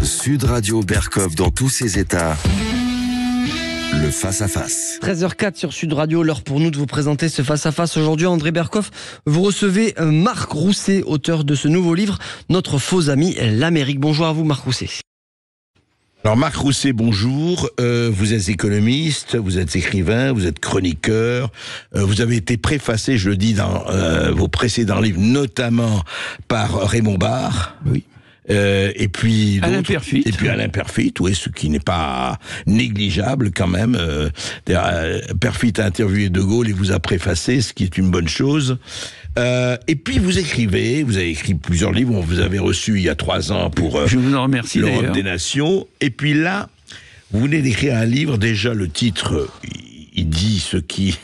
Sud Radio Berkov dans tous ses états. Le face-à-face. 13h04 sur Sud Radio, l'heure pour nous de vous présenter ce face-à-face. Aujourd'hui, André Berkov, vous recevez Marc Rousset, auteur de ce nouveau livre, Notre faux ami, l'Amérique. Bonjour à vous, Marc Rousset. Alors Marc Rousset, bonjour. Vous êtes économiste, vous êtes écrivain, vous êtes chroniqueur. Vous avez été préfacé, je le dis, dans vos précédents livres, notamment par Raymond Barre. Oui. Et puis Alain Peyrefitte. Et puis Alain Peyrefitte, oui, ce qui n'est pas négligeable quand même. Peyrefitte a interviewé De Gaulle et vous a préfacé, ce qui est une bonne chose. Et puis vous avez écrit plusieurs livres, vous avez reçu il y a 3 ans pour je vous en remercie, l'Europe des Nations. Et puis là, vous venez d'écrire un livre, déjà le titre... Il dit ce qui,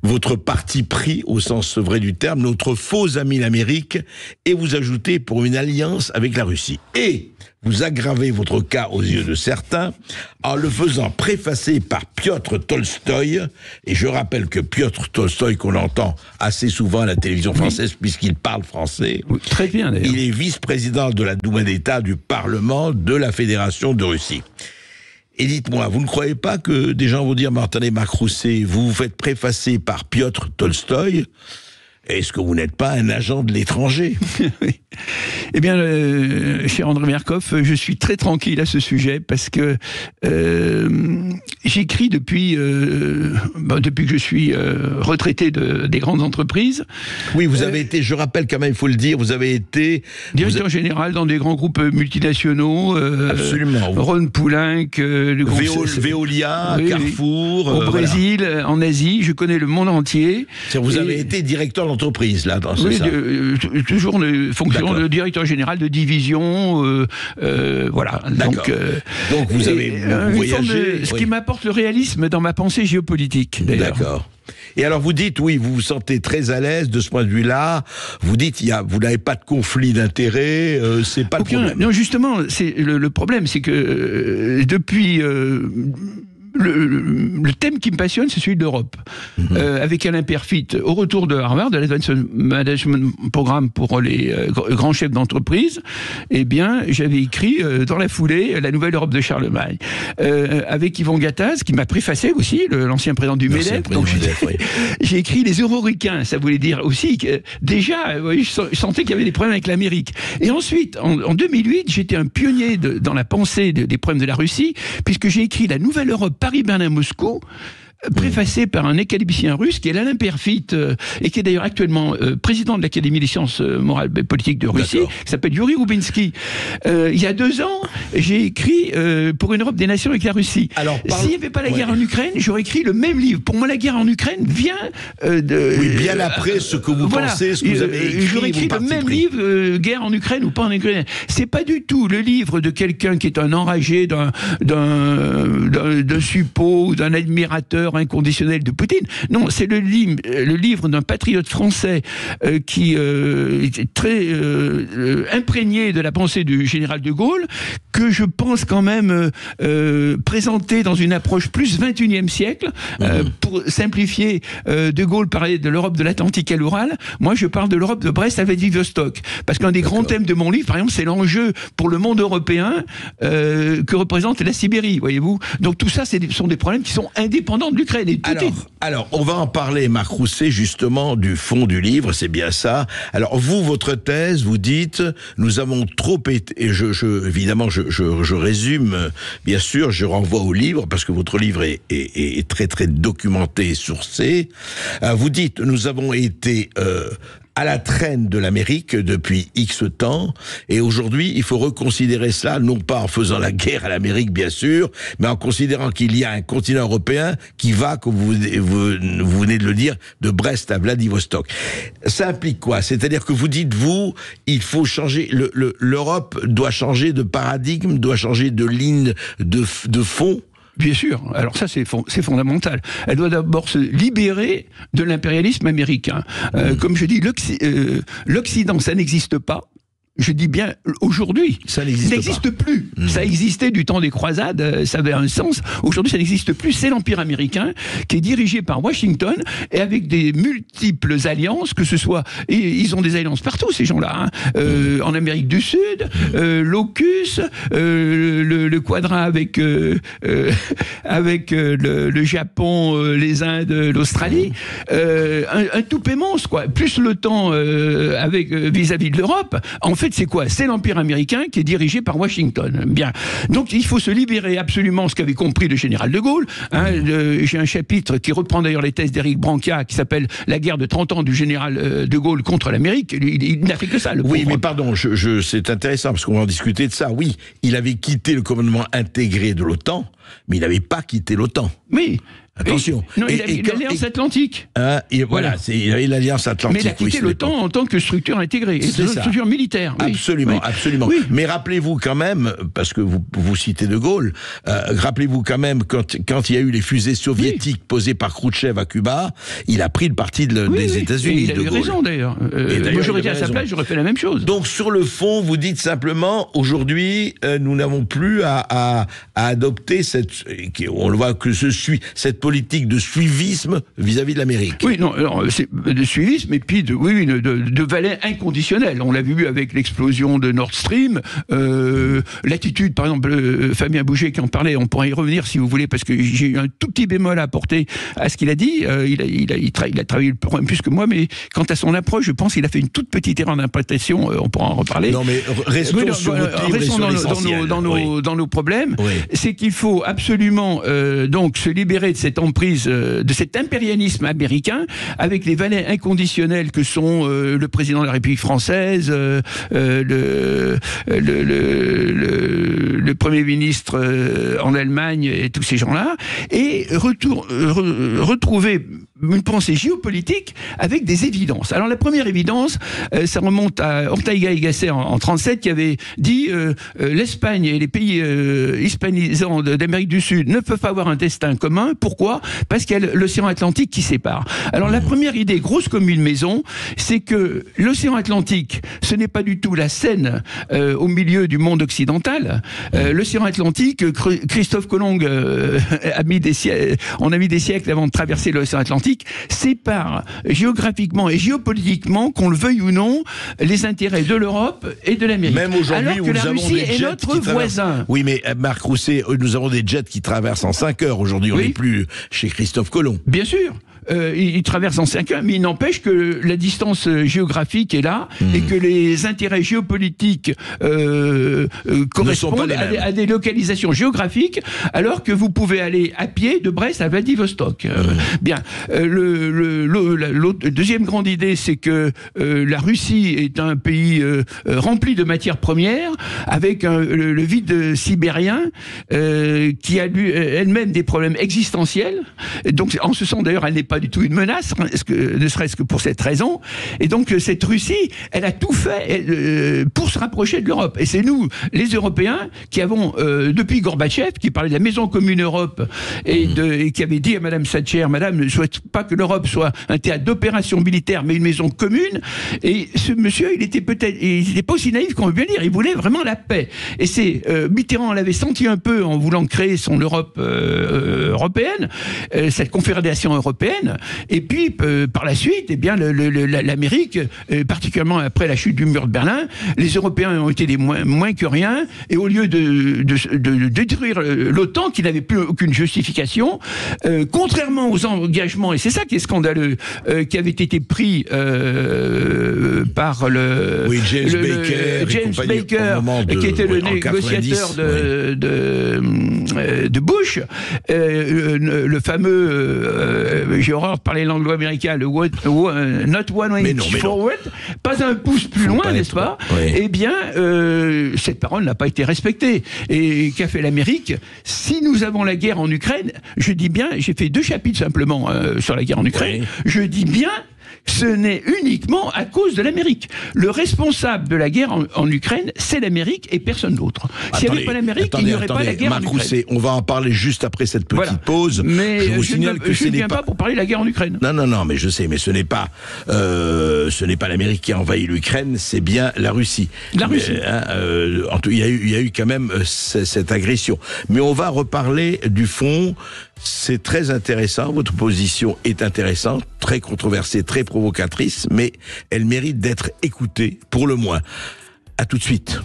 votre parti pris au sens vrai du terme, notre faux ami l'Amérique, et vous ajoutez pour une alliance avec la Russie. Et vous aggravez votre cas aux yeux de certains en le faisant préfacer par Piotr Tolstoï. Et je rappelle que Piotr Tolstoï, qu'on entend assez souvent à la télévision française, puisqu'il parle français. Oui, très bien d'ailleurs. Il est vice-président de la Douma d'État du Parlement de la Fédération de Russie. Et dites-moi, vous ne croyez pas que des gens vont dire, mais attendez, Marc Rousset, vous vous faites préfacer par Piotr Tolstoï, est-ce que vous n'êtes pas un agent de l'étranger? Oui. Eh bien, cher André Berkov, je suis très tranquille à ce sujet parce que j'écris depuis que je suis retraité des grandes entreprises. Oui, vous avez été, je rappelle quand même, il faut le dire, vous avez été... Directeur général dans des grands groupes multinationaux. Absolument. Ron Poulenc, le groupe Veolia, oui, Carrefour... au Brésil, en Asie, je connais le monde entier. Vous avez été directeur d'entreprise, là, dans ce sens. Toujours fonction de directeur général de division, voilà. Donc vous avez voyagé. Ce qui m'apporte le réalisme dans ma pensée géopolitique, d'ailleurs. D'accord. Et alors vous dites, oui, vous vous sentez très à l'aise de ce point de vue-là. Vous dites, vous n'avez pas de conflit d'intérêts, c'est pas le problème. Non, justement, c'est le problème, c'est que depuis... Le thème qui me passionne, c'est celui de l'Europe. Avec Alain Peyrefitte, au retour de Harvard, de l'Advanced Management Programme pour les grands chefs d'entreprise, eh bien, j'avais écrit dans la foulée La Nouvelle Europe de Charlemagne. Avec Yvon Gattaz, qui m'a préfacé aussi, l'ancien président du MEDEF. Donc j'ai écrit Les Euroricains. Ça voulait dire aussi que déjà, je sentais qu'il y avait des problèmes avec l'Amérique. Et ensuite, en 2008, j'étais un pionnier dans la pensée des problèmes de la Russie, puisque j'ai écrit La Nouvelle Europe Paris-Berlin-Moscou, préfacé par un académicien russe qui est Alain Peyrefitte, et qui est d'ailleurs actuellement président de l'Académie des sciences morales et politiques de Russie, qui s'appelle Yuri Rubinsky. Il y a 2 ans, j'ai écrit pour une Europe des nations avec la Russie. S'il n'y avait pas la guerre en Ukraine, j'aurais écrit le même livre. Pour moi, la guerre en Ukraine vient Oui, bien après ce que vous pensez, ce que vous avez écrit. J'aurais écrit le même livre, guerre en Ukraine ou pas en Ukraine. C'est pas du tout le livre de quelqu'un qui est un enragé d'un suppôt, d'un admirateur inconditionnel de Poutine. Non, c'est le livre d'un patriote français qui est très imprégné de la pensée du général de Gaulle, que je pense quand même présenter dans une approche plus 21e siècle. Pour simplifier, de Gaulle parlait de l'Europe de l'Atlantique à l'Oural. Moi, je parle de l'Europe de Brest à Vladivostok. Parce qu'un des grands thèmes de mon livre, par exemple, c'est l'enjeu pour le monde européen que représente la Sibérie, voyez-vous. Donc tout ça, ce sont des problèmes qui sont indépendants de l'Ukraine. Alors, on va en parler, Marc Rousset, justement, du fond du livre, c'est bien ça. Alors, vous, votre thèse, vous dites, nous avons trop été, et évidemment, je résume, bien sûr, je renvoie au livre, parce que votre livre est très, très documenté et sourcé. Vous dites, nous avons été à la traîne de l'Amérique depuis X temps, et aujourd'hui, il faut reconsidérer cela, non pas en faisant la guerre à l'Amérique, bien sûr, mais en considérant qu'il y a un continent européen qui va, comme vous venez de le dire, de Brest à Vladivostok. Ça implique quoi? C'est-à-dire que vous dites, il faut changer, l'Europe doit changer de paradigme, doit changer de ligne de fond. Bien sûr. Alors ça, c'est fondamental. Elle doit d'abord se libérer de l'impérialisme américain. Comme je dis, l'Occident, ça n'existe pas. je dis bien aujourd'hui. Ça n'existe plus. Ça existait du temps des croisades, ça avait un sens. Aujourd'hui, ça n'existe plus. C'est l'Empire américain qui est dirigé par Washington et avec des multiples alliances, que ce soit... Et ils ont des alliances partout, ces gens-là. En Amérique du Sud, l'AUKUS, le Quadra avec le Japon, les Indes, l'Australie. Un tout immense, quoi. Plus le temps avec vis-à-vis de l'Europe. En fait, c'est quoi? C'est l'Empire américain qui est dirigé par Washington. Bien. Donc, il faut se libérer absolument, ce qu'avait compris le général de Gaulle. J'ai un chapitre qui reprend d'ailleurs les thèses d'Éric Branca, qui s'appelle « La guerre de 30 ans du général de Gaulle contre l'Amérique ». Il n'a fait que ça, le pauvre. Oui, mais pardon, c'est intéressant, parce qu'on va en discuter de ça. Oui, il avait quitté le commandement intégré de l'OTAN, mais il n'avait pas quitté l'OTAN. Oui. Attention. Non, il avait l'Alliance Atlantique. Voilà, il avait l'Alliance Atlantique. Mais il a quitté l'OTAN en tant que structure intégrée, structure militaire. Oui. Absolument, absolument. Oui. Mais rappelez-vous quand même, parce que vous citez De Gaulle, rappelez-vous quand même, quand il y a eu les fusées soviétiques posées par Khrouchtchev à Cuba, il a pris le parti des États-Unis. Il a eu raison d'ailleurs. Moi j'aurais été à sa place, j'aurais fait la même chose. Donc sur le fond, vous dites simplement, aujourd'hui, nous n'avons plus à adopter on le voit que cette politique de suivisme vis-à-vis de l'Amérique. Oui, non, c'est de suivisme et puis de valet inconditionnel. On l'a vu avec l'explosion de Nord Stream, l'attitude, par exemple, Fabien Bouget qui en parlait, on pourra y revenir si vous voulez, parce que j'ai eu un tout petit bémol à apporter à ce qu'il a dit. Il a travaillé le problème plus que moi, mais quant à son approche, je pense qu'il a fait une toute petite erreur d'interprétation, on pourra en reparler. Non, mais restons dans nos problèmes. Oui. C'est qu'il faut absolument donc se libérer de cette emprise, de cet impérialisme américain, avec les valets inconditionnels que sont le président de la République française, le Premier ministre en Allemagne et tous ces gens-là, et retrouver une pensée géopolitique avec des évidences. Alors la première évidence, ça remonte à Ortega y Gasset en 1937, qui avait dit l'Espagne et les pays hispanisants d'Amérique du Sud ne peuvent pas avoir un destin commun. Pourquoi? Parce qu'il y a l'océan Atlantique qui sépare. Alors la première idée, grosse comme une maison, c'est que l'océan Atlantique, ce n'est pas du tout la Seine au milieu du monde occidental. L'océan Atlantique, Christophe Colomb a mis des siècles avant de traverser l'océan Atlantique, sépare géographiquement et géopolitiquement, qu'on le veuille ou non, les intérêts de l'Europe et de l'Amérique. Même aujourd'hui, alors que la Russie est notre voisin. Oui, mais Marc Rousset, nous avons des jets qui traversent en 5 heures. Aujourd'hui, on n'est plus chez Christophe Colomb. Bien sûr. Il traverse en 5 heures, mais il n'empêche que la distance géographique est là et que les intérêts géopolitiques correspondent à des localisations géographiques, alors que vous pouvez aller à pied de Brest à Vladivostok. Bien. L'autre deuxième grande idée, c'est que la Russie est un pays rempli de matières premières, avec le vide sibérien qui a elle-même des problèmes existentiels. Et donc, en ce sens, d'ailleurs, elle n'est pas du tout une menace, ne serait-ce que pour cette raison. Et donc cette Russie, elle a tout fait pour se rapprocher de l'Europe. Et c'est nous, les Européens, qui avons, depuis Gorbatchev, qui parlait de la maison commune Europe, et qui avait dit à Madame Thatcher, Madame ne souhaite pas que l'Europe soit un théâtre d'opération militaire, mais une maison commune. Et ce monsieur, il n'était pas aussi naïf qu'on veut bien dire. Il voulait vraiment la paix. Et c'est Mitterrand l'avait senti un peu en voulant créer son Europe européenne, cette confédération européenne. Et puis, par la suite, eh bien, l'Amérique, particulièrement après la chute du mur de Berlin, les Européens ont été des moins que rien, et au lieu de détruire l'OTAN, qui n'avait plus aucune justification, contrairement aux engagements, et c'est ça qui est scandaleux, qui avaient été pris par James Baker, qui était le négociateur de Bush, le fameux... j'ai horreur de parler l'anglo-américain, le not one inch forward, pas un pouce plus loin, n'est-ce pas? Oui. Eh bien, cette parole n'a pas été respectée. Et qu'a fait l'Amérique? Si nous avons la guerre en Ukraine, je dis bien, j'ai fait 2 chapitres simplement sur la guerre en Ukraine, je dis bien ce n'est uniquement à cause de l'Amérique. Le responsable de la guerre en Ukraine, c'est l'Amérique et personne d'autre. S'il n'y avait pas l'Amérique, il n'y aurait pas la guerre en Ukraine. On va en parler juste après cette petite pause. Mais je vous signale que je ne viens pas pour parler de la guerre en Ukraine. Non, mais je sais, mais ce n'est pas l'Amérique qui a envahi l'Ukraine, c'est bien la Russie. La Russie. Il y a eu quand même cette agression. Mais on va reparler du fond. C'est très intéressant, votre position est intéressante, très controversée, très provocatrice, mais elle mérite d'être écoutée, pour le moins. À tout de suite.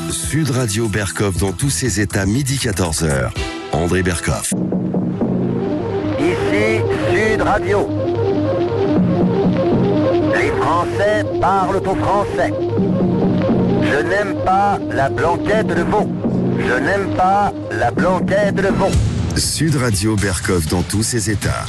Sud Radio Berkov dans tous ses états, midi 14h. André Berkov. Ici Sud Radio. Les Français parlent au français. Je n'aime pas la blanquette de veau. Je n'aime pas la blanquette de veau. Sud Radio Berkov dans tous ses états.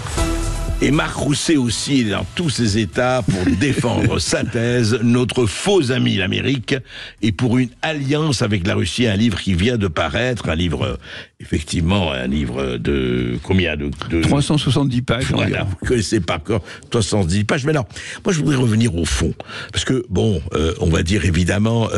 Et Marc Rousset aussi est dans tous ses états pour défendre sa thèse, notre faux ami l'Amérique, et pour une alliance avec la Russie, un livre qui vient de paraître, un livre, effectivement, un livre de combien de 370 pages. Voilà, vous ne connaissez pas encore 370 pages. Mais non, moi je voudrais revenir au fond, parce que bon, on va dire évidemment,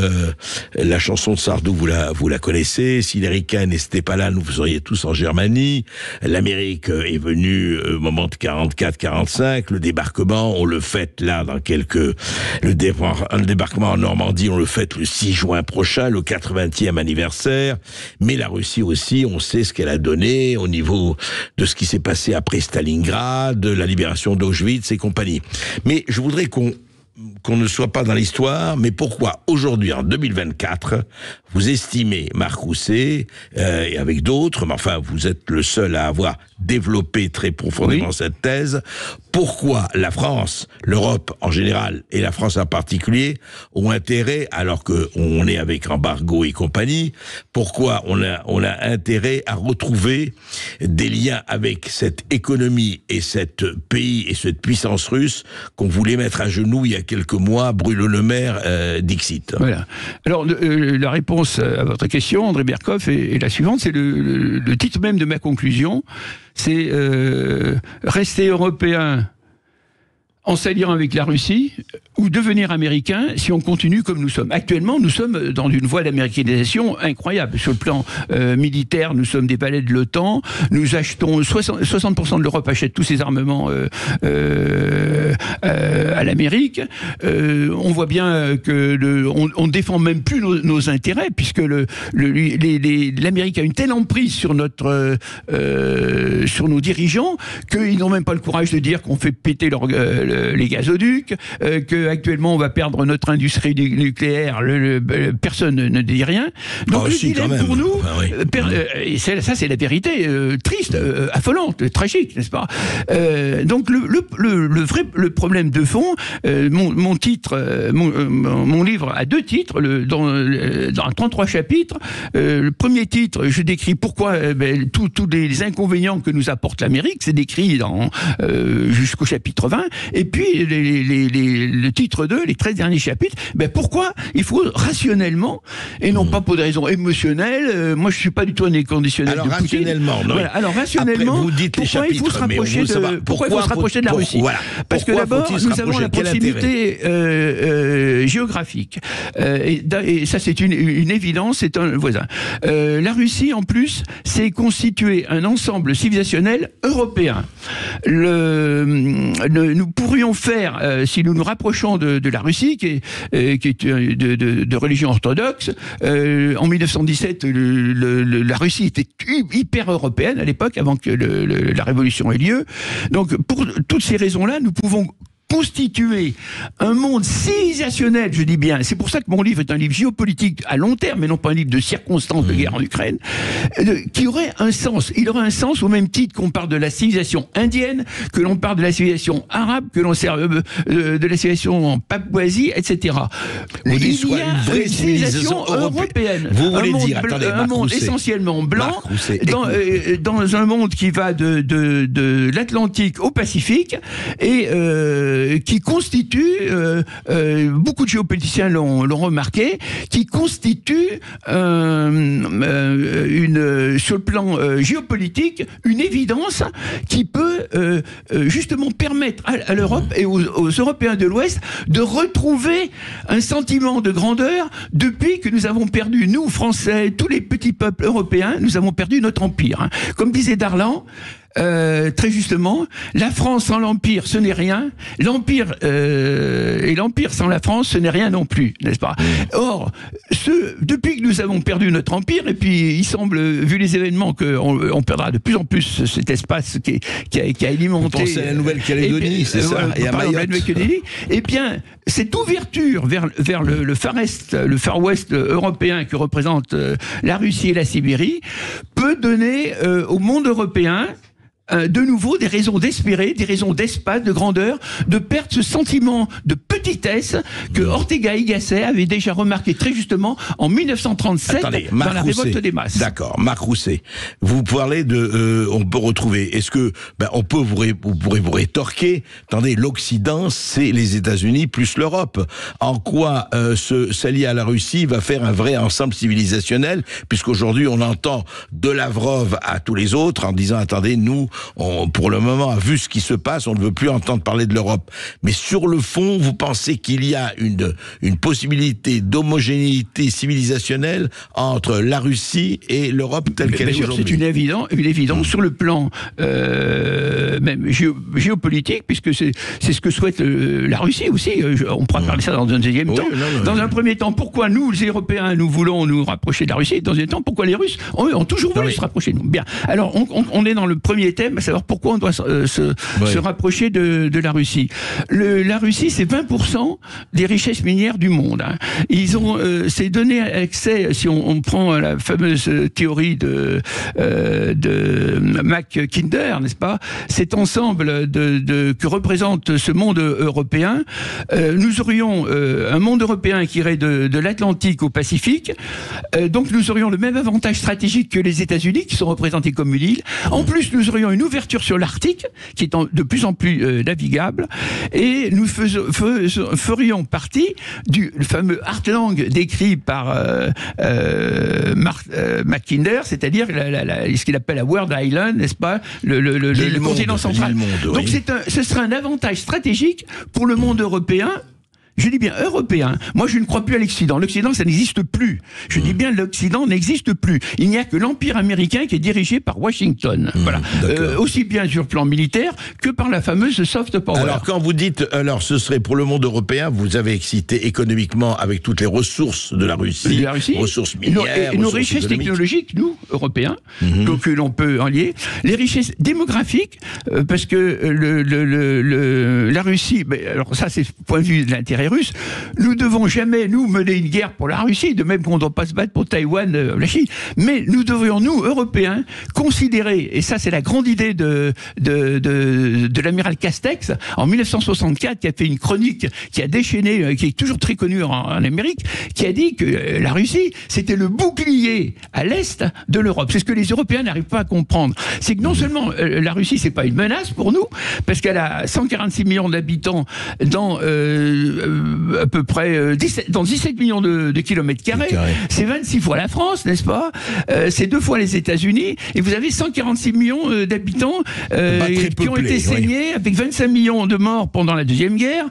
la chanson de Sardou, vous la connaissez. Si les Ricains n'étaient pas là, nous serions tous en Germanie. L'Amérique est venue au moment de 44-45, le débarquement, on le fête là dans le débarquement en Normandie, on le fête le 6 juin prochain, le 80e anniversaire, mais la Russie aussi, on sait ce qu'elle a donné au niveau de ce qui s'est passé après Stalingrad, de la libération d'Auschwitz et compagnie. Mais je voudrais qu'on ne soit pas dans l'histoire, mais pourquoi aujourd'hui, en 2024, vous estimez, Marc Rousset, et avec d'autres, mais enfin, vous êtes le seul à avoir développé très profondément cette thèse, pourquoi la France, l'Europe en général, et la France en particulier, ont intérêt, alors qu'on est avec embargo et compagnie, pourquoi on a intérêt à retrouver des liens avec cette économie et cet pays et cette puissance russe qu'on voulait mettre à genoux il y a quelques mois, Bruno Le Maire, Dixit. Voilà. Alors, la réponse à votre question, André Berkov, est la suivante, c'est le titre même de ma conclusion, c'est rester européen en s'alliant avec la Russie, ou devenir américain si on continue comme nous sommes. Actuellement, nous sommes dans une voie d'américanisation incroyable. Sur le plan militaire, nous sommes des valets de l'OTAN, nous achetons, 60% de l'Europe achète tous ses armements à l'Amérique. On voit bien que on défend même plus nos intérêts, puisque l'Amérique a une telle emprise sur sur nos dirigeants qu'ils n'ont même pas le courage de dire qu'on fait péter les gazoducs, qu'actuellement on va perdre notre industrie nucléaire, personne ne dit rien. Donc le dilemme pour nous, et ça c'est la vérité, triste, affolante, tragique, n'est-ce pas? Donc le problème de fond, mon livre a 2 titres, dans 33 chapitres. Le premier titre, je décris pourquoi tous les inconvénients que nous apporte l'Amérique, c'est décrit jusqu'au chapitre 20. Et puis, le titre 2, les 13 derniers chapitres, pourquoi il faut rationnellement, et non pas pour des raisons émotionnelles, moi je suis pas du tout un inconditionnel de Poutine. Rationnellement, non. Voilà. Alors rationnellement, après, vous dites pourquoi il faut se rapprocher de la Russie? Voilà. Parce que d'abord, nous avons la proximité géographique. Et ça c'est une évidence, c'est un voisin. La Russie, en plus, s'est constituée un ensemble civilisationnel européen. Nous pourrions faire, si nous nous rapprochons de la Russie, qui est de religion orthodoxe, en 1917, la Russie était hyper européenne à l'époque, avant que la révolution ait lieu. Donc, pour toutes ces raisons-là, nous pouvons constituer un monde civilisationnel, je dis bien, c'est pour ça que mon livre est un livre géopolitique à long terme, mais non pas un livre de circonstances de guerre en Ukraine, qui aurait un sens. Il aurait un sens au même titre qu'on parle de la civilisation indienne, que l'on parle de la civilisation arabe, que l'on sert de la civilisation en Papouasie, etc. Il y a une vraie civilisation européenne. Vous voulez dire, attendez, un monde essentiellement blanc, dans un monde qui va de l'Atlantique au Pacifique, et qui constitue, beaucoup de géopoliticiens l'ont remarqué, qui constitue sur le plan géopolitique une évidence qui peut justement permettre à l'Europe et aux Européens de l'Ouest de retrouver un sentiment de grandeur depuis que nous avons perdu, nous Français, tous les petits peuples européens, nous avons perdu notre empire. Comme disait Darlan, très justement, la France sans l'Empire, ce n'est rien. L'Empire et l'Empire sans la France, ce n'est rien non plus, n'est-ce pas? Or, depuis que nous avons perdu notre Empire, et puis il semble, vu les événements, qu'on perdra de plus en plus cet espace qui a alimenté... Vous pensez à la Nouvelle-Calédonie, c'est ça, et à Mayotte. Eh bien, cette ouverture vers le Far Est, le Far West européen que représente la Russie et la Sibérie, peut donner au monde européen de nouveau des raisons d'espérer, des raisons d'espace, de grandeur, de perdre ce sentiment de petitesse que Ortega y Gasset avait déjà remarqué très justement en 1937 dans la révolte des masses. D'accord, Marc Rousset, vous parlez de on peut retrouver, est-ce que vous pourrez vous rétorquer, attendez, l'Occident c'est les États-Unis plus l'Europe. En quoi s'allier à la Russie va faire un vrai ensemble civilisationnel, puisqu'aujourd'hui on entend de Lavrov à tous les autres en disant attendez, nous pour le moment, vu ce qui se passe, on ne veut plus entendre parler de l'Europe. Mais sur le fond, vous pensez qu'il y a une possibilité d'homogénéité civilisationnelle entre la Russie et l'Europe telle qu'elle est aujourd'hui? C'est une évidence sur le plan même géopolitique, puisque c'est ce que souhaite la Russie aussi. On pourra parler ça dans un deuxième temps. Dans un premier temps, pourquoi nous, les Européens, nous voulons nous rapprocher de la Russie? Dans un deuxième temps, pourquoi les Russes ont toujours voulu se rapprocher de nous? Bien. Alors, on est dans le premier thème, à savoir pourquoi on doit se rapprocher de la Russie. La Russie, c'est 20% des richesses minières du monde. Hein. Ils ont c'est donné accès, si on prend la fameuse théorie de Mackinder, n'est-ce pas? Cet ensemble que représente ce monde européen, nous aurions un monde européen qui irait de l'Atlantique au Pacifique, donc nous aurions le même avantage stratégique que les États-Unis, qui sont représentés comme une île. En plus, nous aurions une ouverture sur l'Arctique, qui est de plus en plus navigable, et nous ferions partie du fameux Heartland décrit par Mackinder, c'est-à-dire ce qu'il appelle la World Island, n'est-ce pas, le continent central. Donc ce serait un avantage stratégique pour le monde européen. Je dis bien européen. Moi, je ne crois plus à l'Occident. L'Occident, ça n'existe plus. Je dis bien l'Occident n'existe plus. Il n'y a que l'Empire américain qui est dirigé par Washington. Voilà. Aussi bien sur le plan militaire que par la fameuse soft power. Alors, quand vous dites, ce serait pour le monde européen, vous avez excité économiquement avec toutes les ressources de la Russie, ressources minières, et nos richesses technologiques, nous, Européens, que l'on peut en lier. Les richesses démographiques, parce que la Russie, alors ça, c'est le point de vue de l'intérêt russe, nous devons jamais, nous, mener une guerre pour la Russie, de même qu'on ne doit pas se battre pour Taïwan, la Chine, mais nous devrions, nous, Européens, considérer, et ça c'est la grande idée de l'amiral Castex, en 1964, qui a fait une chronique, qui a déchaîné, qui est toujours très connue en Amérique, qui a dit que la Russie, c'était le bouclier à l'est de l'Europe. C'est ce que les Européens n'arrivent pas à comprendre. C'est que non seulement la Russie, c'est pas une menace pour nous, parce qu'elle a 146 millions d'habitants dans à peu près 17 millions de kilomètres carrés. C'est 26 fois la France, n'est-ce pas? C'est 2 fois les États-Unis. Et vous avez 146 millions d'habitants qui ont été saignés, avec 25 millions de morts pendant la Deuxième Guerre,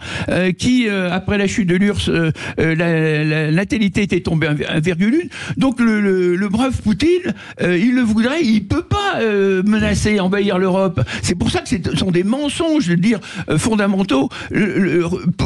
qui, après la chute de l'URSS, la natalité était tombée à 1,1. Donc le brave Poutine, il le voudrait, il peut pas menacer, envahir l'Europe. C'est pour ça que ce sont des mensonges, je veux dire, fondamentaux.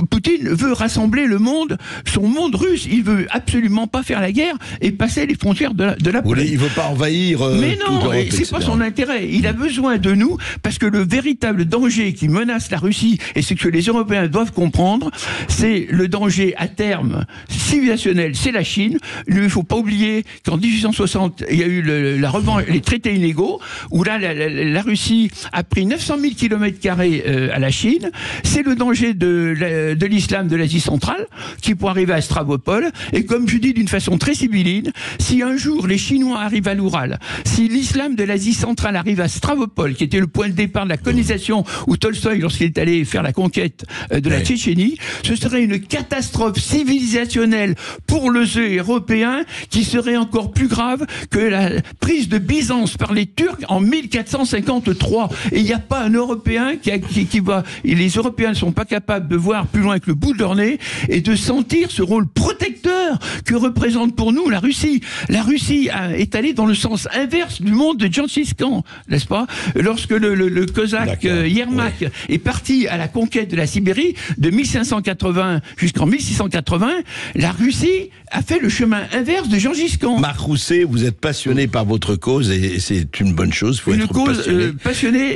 Poutine veut rassembler le monde, son monde russe. Il veut absolument pas faire la guerre et passer les frontières de la Pologne. Il veut pas envahir. Mais non, c'est pas son intérêt. Il a besoin de nous parce que le véritable danger qui menace la Russie, et c'est que les Européens doivent comprendre, c'est le danger à terme civilisationnel, c'est la Chine. Il ne faut pas oublier qu'en 1860, il y a eu les traités inégaux, où là, la Russie a pris 900 000 km² à la Chine. C'est le danger de l'islam, de l'Asie centrale, qui pourrait arriver à Stavropol. Et comme je dis d'une façon très sibylline, si un jour les Chinois arrivent à l'Oural, si l'islam de l'Asie centrale arrive à Stavropol, qui était le point de départ de la colonisation, où Tolstoï, lorsqu'il est allé faire la conquête de la Tchétchénie, ce serait une catastrophe civilisationnelle pour les Européens qui serait encore plus grave que la prise de Byzance par les Turcs en 1453. Et il n'y a pas un Européen qui va... Et les Européens ne sont pas capables de voir plus loin que le bout de leur nez et de sentir ce rôle protecteur que représente pour nous la Russie. La Russie est allée dans le sens inverse du monde de Gengis Khan, n'est-ce pas? Lorsque le Cosaque Yermak est parti à la conquête de la Sibérie de 1580 jusqu'en 1680, la Russie a fait le chemin inverse de Gengis Khan. Marc Rousset, vous êtes passionné par votre cause et c'est une bonne chose. Faut une être cause passionné.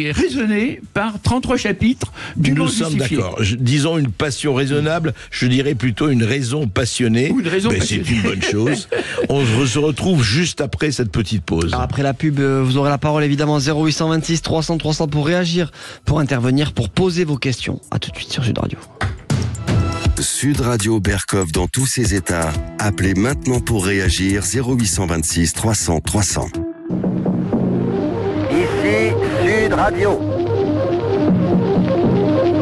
et raisonnée par 33 chapitres du Nous sommes d'accord. Disons une passion raisonnable, je dirais plutôt une raison passionnée. Ou une raison passionnée. C'est une bonne chose. On se retrouve juste après cette petite pause. Alors après la pub, vous aurez la parole évidemment 0826 300 300 pour réagir, pour intervenir, pour poser vos questions. À tout de suite sur Sud Radio. Sud Radio Berkov dans tous ses états. Appelez maintenant pour réagir 0826 300 300. Ici Sud Radio.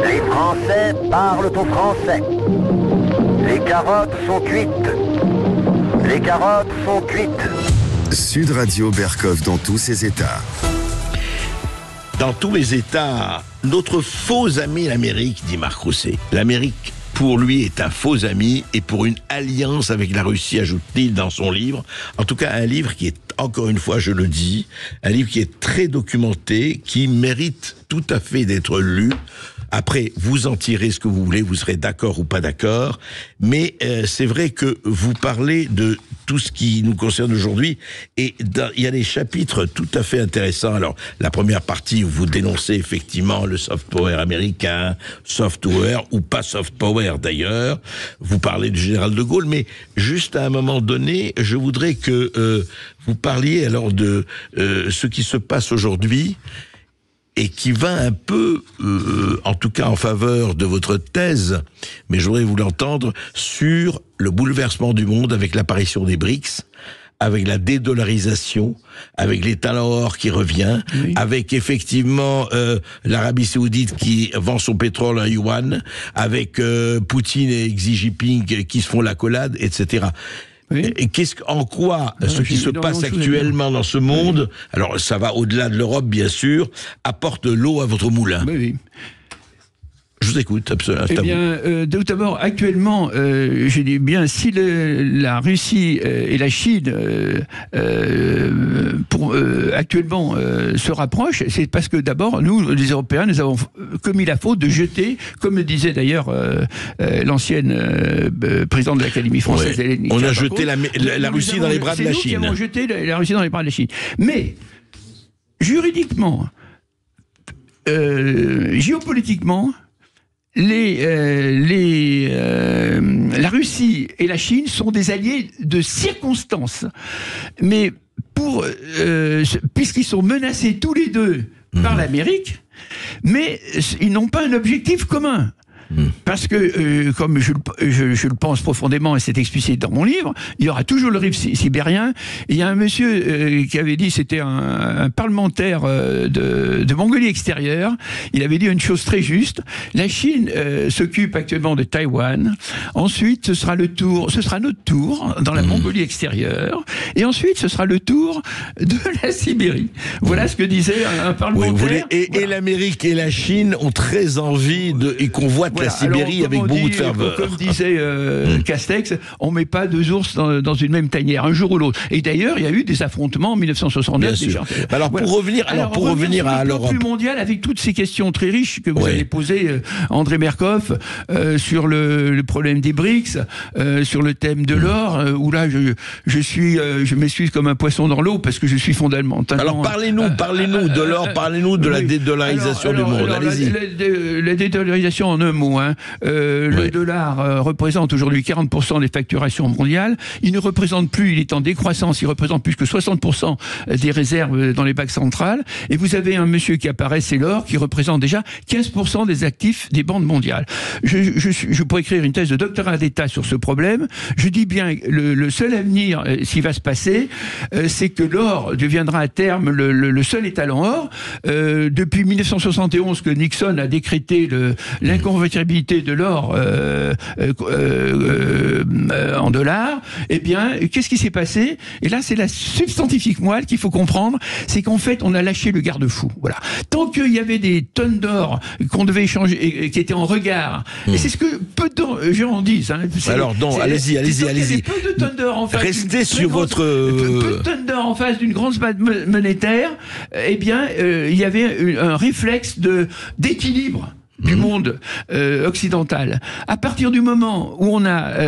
Les Français parlent au français. Les carottes sont cuites. Les carottes sont cuites. Sud Radio Berkov dans tous ses états. Dans tous les états, notre faux ami l'Amérique, dit Marc Rousset. L'Amérique, pour lui, est un faux ami et pour une alliance avec la Russie, ajoute-t-il dans son livre. En tout cas, un livre qui est, encore une fois, je le dis, un livre qui est très documenté, qui mérite tout à fait d'être lu. Après, vous en tirez ce que vous voulez, vous serez d'accord ou pas d'accord, mais c'est vrai que vous parlez de tout ce qui nous concerne aujourd'hui, et il y a des chapitres tout à fait intéressants. Alors, la première partie, où vous dénoncez effectivement le soft power américain, soft power ou pas soft power d'ailleurs, vous parlez du général de Gaulle, mais juste à un moment donné, je voudrais que vous parliez alors de ce qui se passe aujourd'hui, et qui va un peu, en tout cas en faveur de votre thèse, mais je voudrais vous l'entendre, sur le bouleversement du monde avec l'apparition des BRICS, avec la dédollarisation, avec l'État or qui revient, oui, avec effectivement l'Arabie Saoudite qui vend son pétrole à yuan, avec Poutine et Xi Jinping qui se font l'accolade, etc. Oui. Et en quoi ce qui se passe actuellement dans ce monde, alors ça va au-delà de l'Europe bien sûr, apporte l'eau à votre moulin? Oui, oui. Je vous écoute, absolument. Eh bien, tout d'abord, actuellement, je dis bien, si la Russie et la Chine actuellement se rapprochent, c'est parce que d'abord, nous, les Européens, nous avons commis la faute de jeter, comme le disait d'ailleurs l'ancienne présidente de l'Académie française, ouais. On a jeté la Russie dans les bras de la Chine. C'est nous qui avons jeté la Russie dans les bras de la Chine. Mais, juridiquement, géopolitiquement, la Russie et la Chine sont des alliés de circonstance. Mais puisqu'ils sont menacés tous les deux par l'Amérique, mais ils n'ont pas un objectif commun. Parce que, comme je le pense profondément, et c'est explicité dans mon livre, il y aura toujours le rift sibérien. Il y a un monsieur qui avait dit, c'était un parlementaire de Mongolie extérieure, il avait dit une chose très juste: la Chine s'occupe actuellement de Taïwan, ensuite ce sera notre tour dans la Mongolie extérieure, et ensuite ce sera le tour de la Sibérie. Voilà ce que disait un parlementaire. Oui, et l'Amérique et la Chine ont très envie et convoitent la Sibérie avec beaucoup de ferveur. Comme disait Castex, on met pas deux ours dans une même tanière, un jour ou l'autre. Et d'ailleurs, il y a eu des affrontements en 1969 déjà. Alors pour revenir à l'Europe, plus mondial, avec toutes ces questions très riches que vous avez posées, André Berkov, sur le problème des BRICS, sur le thème de l'or, où là je m'essuie comme un poisson dans l'eau parce que je suis fondamentalement. Alors parlez-nous de l'or, parlez-nous de la dédollarisation du monde. Allez-y. La dédollarisation en un mot. mots. Le dollar représente aujourd'hui 40% des facturations mondiales. Il ne représente plus, il est en décroissance, il représente plus que 60% des réserves dans les banques centrales. Et vous avez un monsieur qui apparaît, c'est l'or, qui représente déjà 15% des actifs des banques mondiales. Je pourrais écrire une thèse de doctorat d'État sur ce problème. Je dis bien, le seul avenir, s'il va se passer, c'est que l'or deviendra à terme le seul étalon or. Depuis 1971 que Nixon a décrété l'inconvertibilité de l'or en dollars, eh bien, qu'est-ce qui s'est passé? Et là, c'est la substantifique moelle qu'il faut comprendre, c'est qu'en fait, on a lâché le garde-fou. Voilà. Tant qu'il y avait des tonnes d'or qu'on devait échanger et qui étaient en regard, et c'est ce que peu de gens disent. Alors, non, allez-y. Peu de tonnes d'or en face. Restez sur votre... Peu de tonnes d'or en face d'une grosse base monétaire, eh bien, il y avait un réflexe d'équilibre du monde occidental. À partir du moment où on a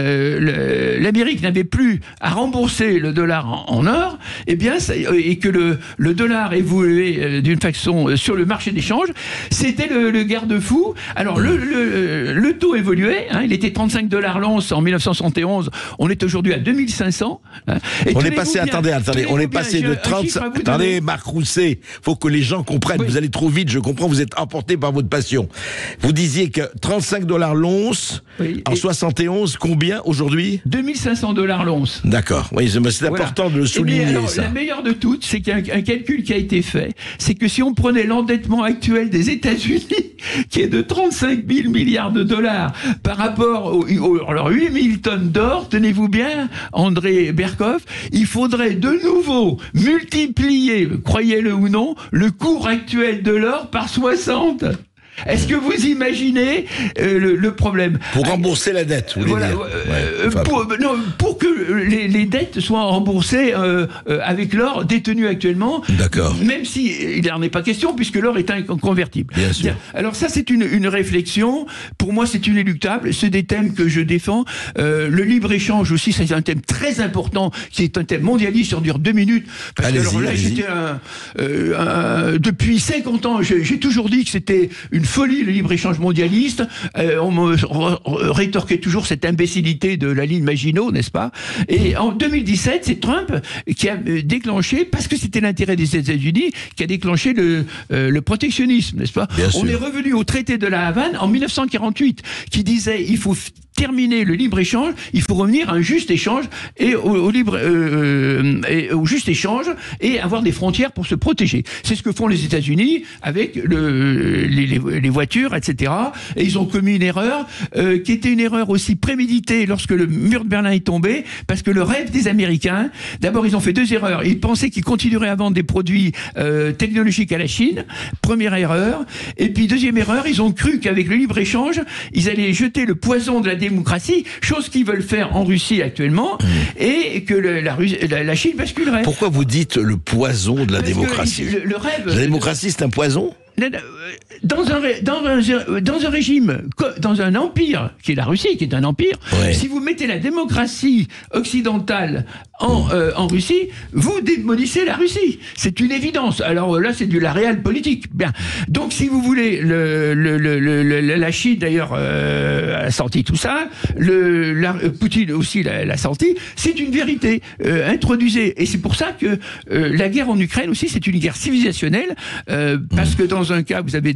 l'Amérique n'avait plus à rembourser le dollar en or, eh bien, et que le dollar évoluait d'une façon sur le marché d'échange, c'était le garde-fou. Alors le taux évoluait, il était 35 $ l'once en 1971, on est aujourd'hui à 2500. On est passé, attendez, on est passé de 35. Attendez, Marc Rousset, faut que les gens comprennent. Oui. Vous allez trop vite, je comprends, vous êtes emporté par votre passion. Vous disiez que 35 $ l'once, en 71, combien aujourd'hui? 2500 $ l'once. D'accord, oui, c'est important de le souligner. Alors, ça. La meilleure de toutes, c'est qu'il y a un calcul qui a été fait, c'est que si on prenait l'endettement actuel des États-Unis, qui est de 35 000 milliards de dollars, par rapport aux 8 000 tonnes d'or, tenez-vous bien, André Berkoff, il faudrait de nouveau multiplier, croyez-le ou non, le cours actuel de l'or par 60. Est-ce que vous imaginez le problème? Pour rembourser la dette, vous voulez dire. Pour que les dettes soient remboursées avec l'or détenu actuellement. D'accord. Même si il n'en est pas question, puisque l'or est inconvertible. Bien sûr. Alors ça, c'est une réflexion. Pour moi, c'est inéluctable. C'est des thèmes que je défends. Le libre-échange aussi, c'est un thème très important, qui est un thème mondialiste, sur 2 minutes. Parce que alors là, j'étais depuis 50 ans, j'ai toujours dit que c'était une folie, le libre-échange mondialiste. On me rétorquait toujours cette imbécilité de la ligne Maginot, n'est-ce pas? Et en 2017, c'est Trump qui a déclenché, parce que c'était l'intérêt des États-Unis, qui a déclenché le protectionnisme, n'est-ce pas? On est revenu au traité de la Havane en 1948, qui disait il faut terminer le libre-échange, il faut revenir à un juste échange et au juste échange et avoir des frontières pour se protéger. C'est ce que font les États-Unis avec les voitures, etc. Et ils ont commis une erreur qui était une erreur aussi préméditée lorsque le mur de Berlin est tombé, parce que le rêve des Américains, d'abord ils ont fait 2 erreurs. Ils pensaient qu'ils continueraient à vendre des produits technologiques à la Chine, première erreur. Et puis deuxième erreur, ils ont cru qu'avec le libre-échange, ils allaient jeter le poison de la démocratie, chose qu'ils veulent faire en Russie actuellement, et que la Chine basculerait. Pourquoi vous dites le poison de la démocratie? Le rêve. La démocratie, c'est un poison? Dans un régime, dans un empire, qui est la Russie, qui est un empire, si vous mettez la démocratie occidentale en Russie, vous démolissez la Russie. C'est une évidence. Alors là, c'est de la réelle politique. Bien. Donc, si vous voulez, la Chine, d'ailleurs, a sorti tout ça. Poutine aussi l'a sorti. C'est une vérité. Introduisez. Et c'est pour ça que la guerre en Ukraine aussi, c'est une guerre civilisationnelle, parce que dans un cas, vous avez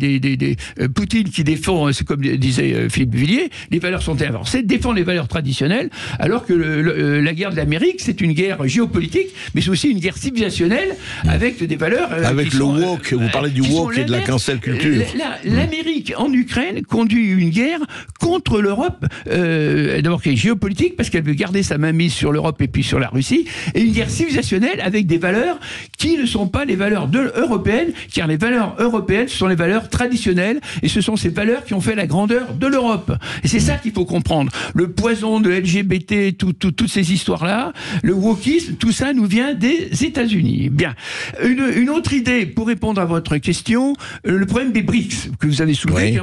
Poutine qui défend, c'est comme disait Philippe Villiers, les valeurs sont inversées, défend les valeurs traditionnelles, alors que la guerre de l'Amérique, c'est une guerre géopolitique, mais c'est aussi une guerre civilisationnelle avec des valeurs... avec le woke, vous parlez du woke et de la cancel culture. L'Amérique en Ukraine conduit une guerre contre l'Europe, d'abord qui est géopolitique, parce qu'elle veut garder sa mainmise sur l'Europe et puis sur la Russie, et une guerre civilisationnelle avec des valeurs qui ne sont pas les valeurs européennes, car les valeurs européennes, ce sont les valeurs traditionnelles, et ce sont ces valeurs qui ont fait la grandeur de l'Europe. Et c'est ça qu'il faut comprendre. Le poison de LGBT, toutes ces histoires-là, le wokisme, tout ça nous vient des États-Unis. Bien. Une autre idée, pour répondre à votre question, le problème des BRICS, que vous avez soulevé.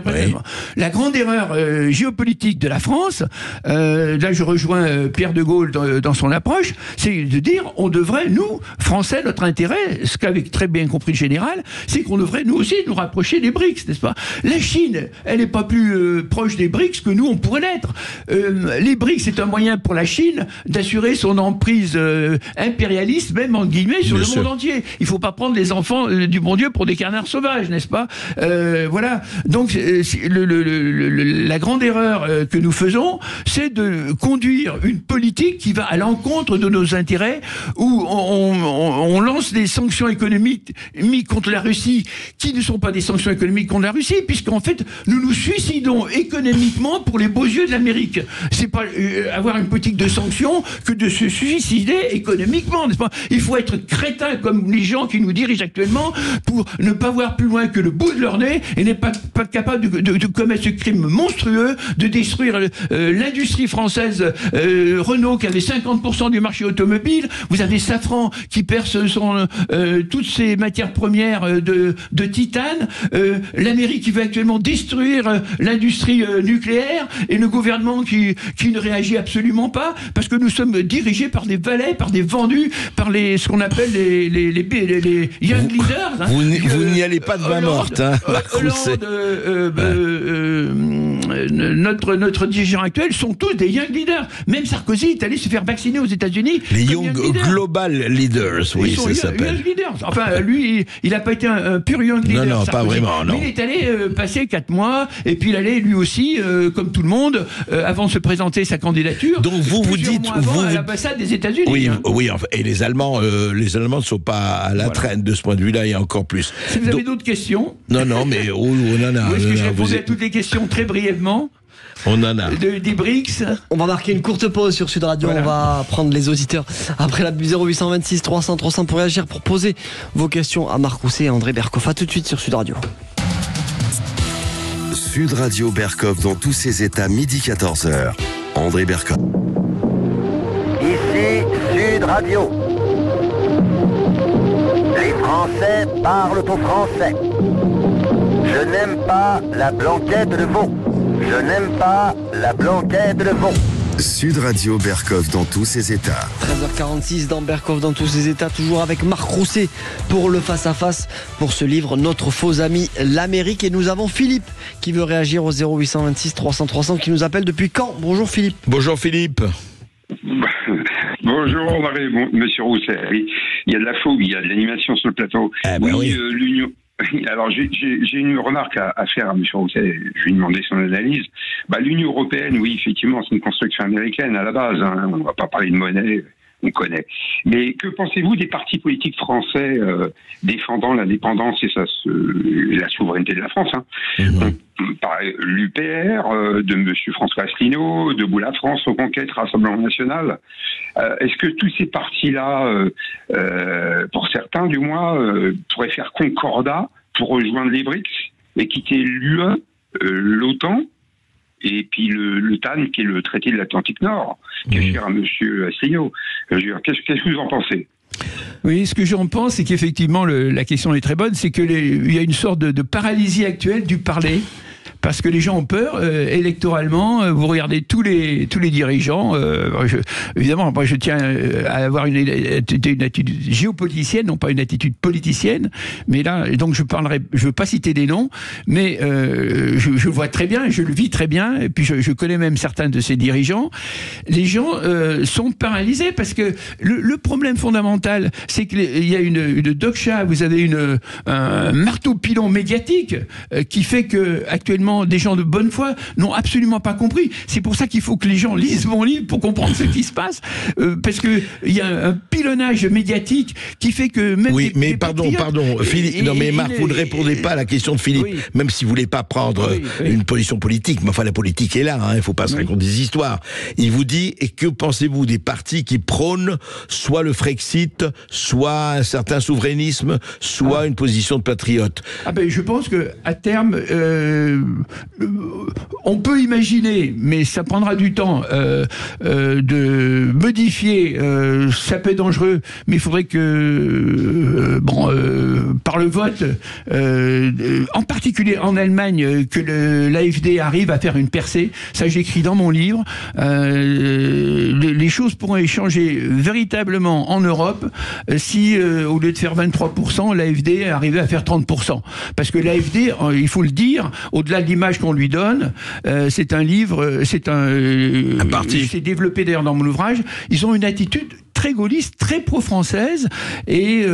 La grande erreur géopolitique de la France, là je rejoins Pierre de Gaulle dans son approche, c'est de dire, on devrait, nous, Français, notre intérêt, intérêt, ce qu'avait très bien compris le général, c'est qu'on devrait nous aussi nous rapprocher des BRICS, n'est-ce pas? La Chine, elle n'est pas plus proche des BRICS que nous, on pourrait l'être. Les BRICS, c'est un moyen pour la Chine d'assurer son emprise impérialiste, même en guillemets, sur le monde entier. Il ne faut pas prendre les enfants du bon Dieu pour des canards sauvages, n'est-ce pas? Voilà. Donc, la grande erreur que nous faisons, c'est de conduire une politique qui va à l'encontre de nos intérêts, où on lance des sanctions économiques mis contre la Russie, qui ne sont pas des sanctions économiques contre la Russie, puisqu'en fait, nous nous suicidons économiquement pour les beaux yeux de l'Amérique. C'est pas avoir une politique de sanctions que de se suicider économiquement, n'est-ce pas? Il faut être crétin comme les gens qui nous dirigent actuellement pour ne pas voir plus loin que le bout de leur nez et n'est pas capable de commettre ce crime monstrueux de détruire l'industrie française. Renault qui avait 50% du marché automobile, vous avez Safran qui perce toutes ses matières premières de titane, l'Amérique qui veut actuellement détruire l'industrie nucléaire, et le gouvernement qui ne réagit absolument pas, parce que nous sommes dirigés par des valets, par des vendus, par ce qu'on appelle les young leaders. Hein. Vous n'y allez pas de main morte, hein, notre dirigeant actuel sont tous des young leaders. Même Sarkozy est allé se faire vacciner aux États-Unis. Les young global leaders, oui, ça s'appelle. Young leaders. Enfin, lui, il n'a pas été un pur young leader. Non, Sarkozy. pas vraiment, non. Mais il est allé passer 4 mois, et puis il allait lui aussi, comme tout le monde, avant de se présenter sa candidature. Donc vous dites, à l'ambassade des États-Unis. Oui, hein. oui, et les Allemands ne sont pas à la traîne de ce point de vue-là, et encore plus. Si vous avez d'autres questions. Non, mais on en a. Est-ce que je répondais à toutes les questions très brièvement? On en a. Des BRICS. On va marquer une courte pause sur Sud Radio. Voilà. On va prendre les auditeurs après la 0826 300 300 pour réagir, pour poser vos questions à Marc Rousset et André Berkoff. À tout de suite sur Sud Radio. Sud Radio Berkoff dans tous ses états, midi 14h. André Berkoff. Ici Sud Radio. Les Français parlent au français. Je n'aime pas la blanquette de veau. Je n'aime pas la blanquette de veau. Sud Radio Berkoff dans tous ses états. 13h46 dans Berkoff dans tous ses états, toujours avec Marc Rousset pour le face-à-face, pour ce livre Notre faux ami l'Amérique. Et nous avons Philippe qui veut réagir au 0826 300 300, qui nous appelle depuis Caen. Bonjour Philippe. Bonjour Philippe. Bonjour André, monsieur Rousset. Il y a de la fougue, il y a de l'animation sur le plateau. Oui. L'Union. Alors j'ai une remarque à faire à M. Rousset, je lui ai demandé son analyse. L'Union européenne, oui, effectivement, c'est une construction américaine à la base, hein. On ne va pas parler de monnaie, on connaît. Mais que pensez-vous des partis politiques français défendant l'indépendance et la souveraineté de la France, hein. L'UPR, de M. François Asselineau, Debout la France, Reconquête, Rassemblement National. Est-ce que tous ces partis-là, pour certains du moins, pourraient faire concordat pour rejoindre les BRICS et quitter l'UE, l'OTAN, et puis le TAN, qui est le traité de l'Atlantique Nord, qui est cher à M. Asselineau. Qu'est-ce que vous en pensez ? Oui, ce que j'en pense, c'est qu'effectivement, la question est très bonne, c'est qu'il y a une sorte de paralysie actuelle du parler. Parce que les gens ont peur, électoralement, vous regardez tous les dirigeants, évidemment, moi je tiens à avoir une attitude géopoliticienne, non pas une attitude politicienne, mais là, donc je veux pas citer des noms, mais je vois très bien, je le vis très bien, et puis je connais même certains de ces dirigeants. Les gens sont paralysés, parce que le problème fondamental, c'est qu'il y a une doxa, vous avez un marteau-pilon médiatique qui fait que, actuellement, des gens de bonne foi n'ont absolument pas compris. C'est pour ça qu'il faut que les gens lisent mon livre pour comprendre ce qui se passe, parce que il y a un pilonnage médiatique qui fait que même pardon, Philippe. Non, mais Marc, vous ne répondez pas à la question de Philippe, même si vous voulez pas prendre une position politique. Mais enfin, la politique est là. Il ne faut pas se raconter des histoires. Il vous dit, et que pensez-vous des partis qui prônent soit le Frexit, soit un certain souverainisme, soit une position de patriote? Je pense que à terme, on peut imaginer, mais ça prendra du temps, de modifier, ça peut être dangereux, mais il faudrait que, par le vote, en particulier en Allemagne, que l'AfD arrive à faire une percée. Ça, j'écris dans mon livre. Les choses pourront changer véritablement en Europe si, au lieu de faire 23%, l'AfD arrivait à faire 30%. Parce que l'AfD, il faut le dire, au-delà de l'image qu'on lui donne, c'est un livre, c'est parti. C'est développé d'ailleurs dans mon ouvrage. Ils ont une attitude très gaulliste, très pro-française et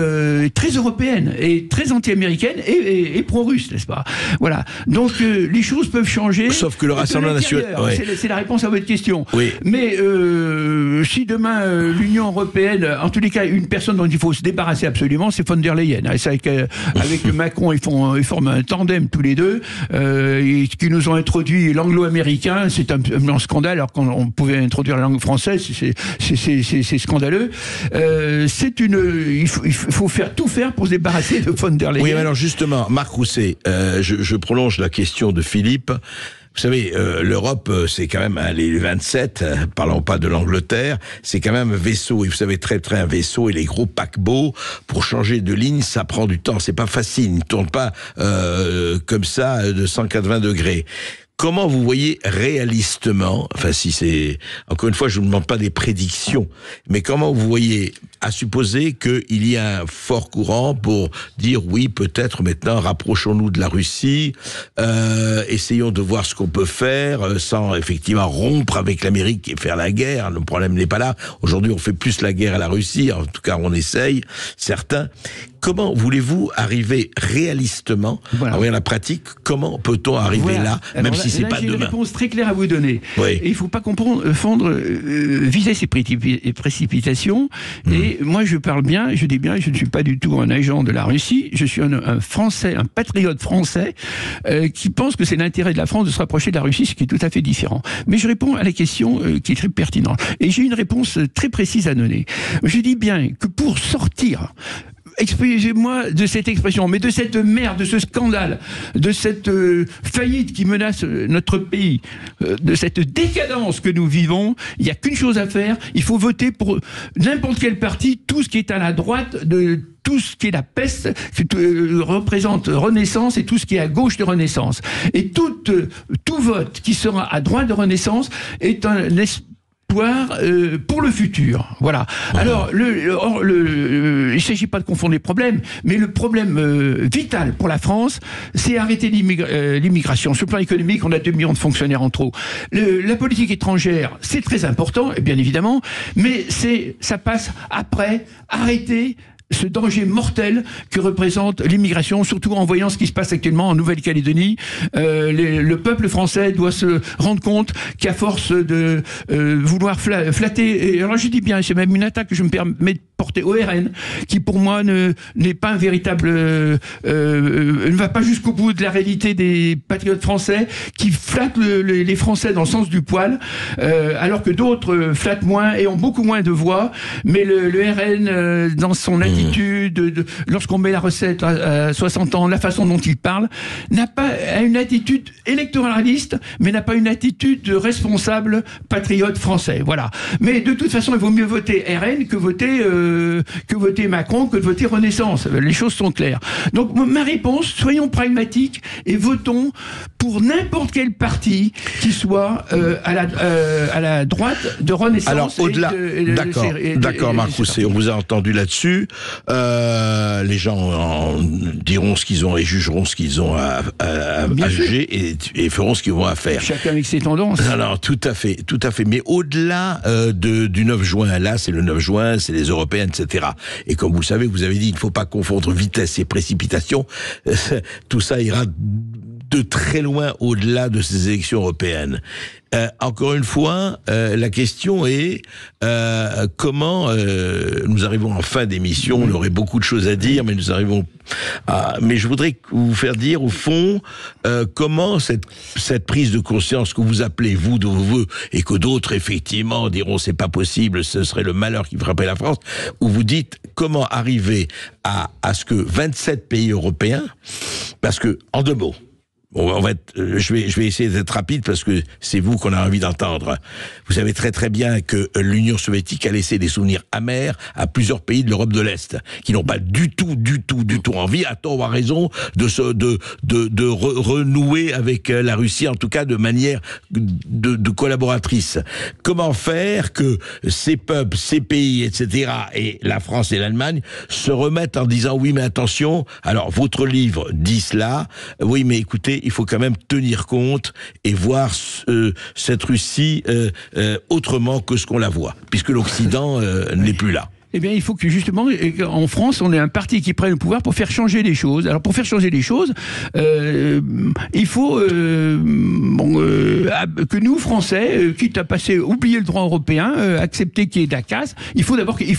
très européenne et très anti-américaine et pro-russe, n'est-ce pas? Voilà. Donc les choses peuvent changer. Sauf que le Rassemblement national, ouais. C'est la réponse à votre question. Oui. Mais si demain l'Union européenne, en tous les cas, une personne dont il faut se débarrasser absolument, c'est von der Leyen. Avec Macron, ils forment un tandem tous les deux. Qui nous ont introduit l'anglo-américain, c'est un scandale. Alors qu'on pouvait introduire la langue française, c'est scandaleux. Il faut tout faire pour se débarrasser de von der Leyen. Oui, mais alors justement, Marc Rousset, je prolonge la question de Philippe. Vous savez, l'Europe, c'est quand même, les 27, parlons pas de l'Angleterre, c'est quand même un vaisseau. Et vous savez, un vaisseau et les gros paquebots, pour changer de ligne, ça prend du temps. C'est pas facile. Ils ne tournent pas comme ça de 180 degrés. Comment vous voyez réalistement, enfin si c'est, encore une fois, je ne vous demande pas des prédictions, mais comment vous voyez, à supposer qu'il y a un fort courant pour dire oui, peut-être maintenant rapprochons-nous de la Russie, essayons de voir ce qu'on peut faire sans effectivement rompre avec l'Amérique et faire la guerre. Le problème n'est pas là. Aujourd'hui, on fait plus la guerre à la Russie, en tout cas on essaye, certains. Comment voulez-vous arriver réalistement, à voir la pratique, comment peut-on arriver là, même si c'est pas demain? J'ai une réponse très claire à vous donner. Oui. Et il ne faut pas viser ces précipitations. Et moi, je parle bien, je dis bien, je ne suis pas du tout un agent de la Russie. Je suis un Français, un patriote français qui pense que c'est l'intérêt de la France de se rapprocher de la Russie, ce qui est tout à fait différent. Mais je réponds à la question qui est très pertinente. Et j'ai une réponse très précise à donner. Je dis bien que pour sortir, excusez-moi de cette expression, mais de cette merde, de ce scandale, de cette faillite qui menace notre pays, de cette décadence que nous vivons, il n'y a qu'une chose à faire, il faut voter pour n'importe quel parti, tout ce qui est à la droite de tout ce qui est la peste, représente Renaissance, et tout ce qui est à gauche de Renaissance. Et tout vote qui sera à droite de Renaissance est un pour le futur. Voilà. Alors, il ne s'agit pas de confondre les problèmes, mais le problème vital pour la France, c'est arrêter l'immigration. Sur le plan économique, on a 2 millions de fonctionnaires en trop. La politique étrangère, c'est très important, bien évidemment, mais ça passe après arrêter ce danger mortel que représente l'immigration, surtout en voyant ce qui se passe actuellement en Nouvelle-Calédonie. Le peuple français doit se rendre compte qu'à force de vouloir flatter, et alors je dis bien, c'est même une attaque que je me permets de porter au RN, qui pour moi n'est pas un véritable... ne va pas jusqu'au bout de la réalité des patriotes français, qui flattent les Français dans le sens du poil, alors que d'autres flattent moins et ont beaucoup moins de voix, mais le RN, dans son attitude, lorsqu'on met la recette à 60 ans, la façon dont il parle, n'a pas une attitude électoraliste, mais n'a pas une attitude de responsable patriote français. Voilà. Mais de toute façon, il vaut mieux voter RN que voter Macron, que de voter Renaissance. Les choses sont claires. Donc ma réponse, soyons pragmatiques et votons pour n'importe quel parti qui soit à la droite de Renaissance. Alors au-delà, d'accord, Marc Rousset, on vous a entendu là-dessus. Les gens diront ce qu'ils ont et jugeront ce qu'ils ont à juger et feront ce qu'ils vont à faire. Chacun avec ses tendances. Alors tout à fait. Mais au-delà du 9 juin, là c'est le 9 juin, c'est les européennes, etc. Et comme vous le savez, vous avez dit, il ne faut pas confondre vitesse et précipitation. Tout ça ira de très loin au-delà de ces élections européennes. Encore une fois, la question est comment nous arrivons en fin d'émission. On aurait beaucoup de choses à dire, mais nous arrivons mais je voudrais vous faire dire au fond comment cette prise de conscience que vous appelez vous de vos voeux et que d'autres effectivement diront c'est pas possible, ce serait le malheur qui frapperait la France, où vous dites comment arriver à ce que 27 pays européens, parce que en 2 mots, je vais essayer d'être rapide parce que c'est vous qu'on a envie d'entendre. Vous savez très très bien que l'Union soviétique a laissé des souvenirs amers à plusieurs pays de l'Europe de l'Est, qui n'ont pas du tout envie, à tort ou à raison, de renouer avec la Russie, en tout cas de manière de collaboratrice. Comment faire que ces peuples, ces pays, etc., et la France et l'Allemagne se remettent en disant oui mais attention, alors votre livre dit cela, oui mais écoutez, il faut quand même tenir compte et voir cette Russie autrement que ce qu'on la voit, puisque l'Occident n'est plus là. Eh bien, il faut que justement, en France, on ait un parti qui prenne le pouvoir pour faire changer les choses. Alors, pour faire changer les choses, il faut que nous, Français, quitte à oublier le droit européen, accepter qu'il y ait de la casse, il faut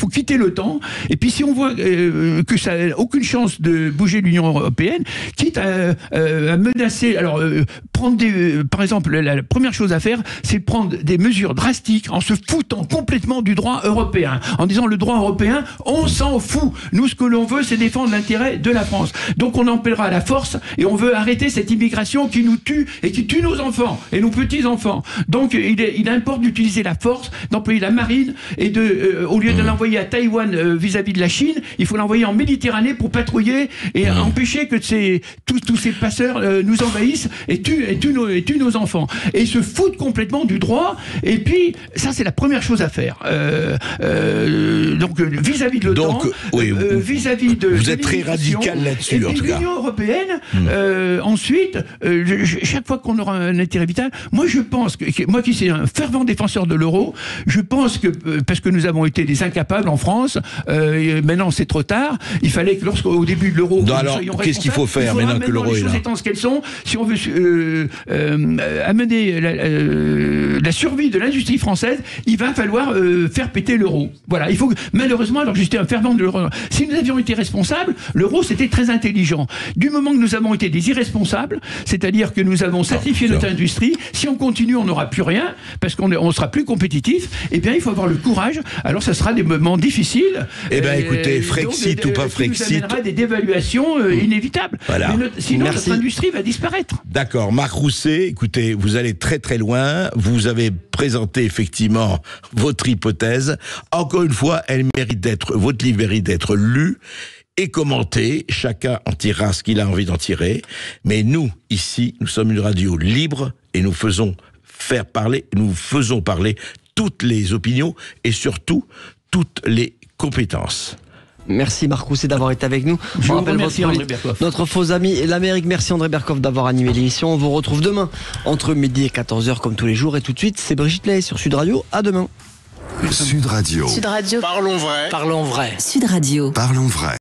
quitter l'OTAN. Et puis, si on voit que ça n'a aucune chance de bouger l'Union européenne, quitte à menacer, alors par exemple, la première chose à faire, c'est prendre des mesures drastiques en se foutant complètement du droit européen, en disant le droit européen, on s'en fout. Nous, ce que l'on veut, c'est défendre l'intérêt de la France. Donc, on en paiera la force et on veut arrêter cette immigration qui nous tue et qui tue nos enfants et nos petits-enfants. Donc, il importe d'utiliser la force, d'employer la marine et au lieu de l'envoyer à Taïwan vis-à-vis de la Chine, il faut l'envoyer en Méditerranée pour patrouiller et empêcher que tous ces passeurs nous envahissent et tuent nos enfants. Et se foutent complètement du droit. Et puis, ça, c'est la première chose à faire. Donc, vis-à-vis de l'OTAN, vis-à-vis de... Vous êtes très radical là-dessus, en tout cas. L'Union européenne, ensuite, chaque fois qu'on aura un intérêt vital, moi je pense moi qui suis un fervent défenseur de l'euro, je pense que, parce que nous avons été des incapables en France, maintenant c'est trop tard, il fallait que au début de l'euro... Alors, qu'est-ce qu'il faut faire maintenant que l'euro est là ? Les choses étant ce qu'elles sont, si on veut amener la survie de l'industrie française, il va falloir faire péter l'euro. Voilà, il faut malheureusement, alors j'étais un fervent de l'euro. Si nous avions été responsables, l'euro c'était très intelligent. Du moment que nous avons été des irresponsables, c'est-à-dire que nous avons sacrifié notre industrie, si on continue, on n'aura plus rien, parce qu'on sera plus compétitif, eh bien il faut avoir le courage. Alors ça sera des moments difficiles. Eh bien écoutez, Frexit ou pas Frexit... Ça nous amènera des dévaluations inévitables. Voilà. Sinon notre industrie va disparaître. D'accord. Marc Rousset, écoutez, vous allez très très loin. Vous avez présenté effectivement votre hypothèse. Encore une fois, votre livre mérite d'être lu et commenté. Chacun en tirera ce qu'il a envie d'en tirer. Mais nous, ici, nous sommes une radio libre et nous faisons parler toutes les opinions et surtout toutes les compétences. Merci Marc Rousset d'avoir été avec nous. Je vous remercie André Berkoff. Notre faux ami l'Amérique. Merci André Berkoff d'avoir animé l'émission. On vous retrouve demain entre midi et 14h comme tous les jours. Et tout de suite, c'est Brigitte Lay sur Sud Radio. À demain. Sud Radio. Sud Radio. Parlons vrai. Parlons vrai. Sud Radio. Parlons vrai.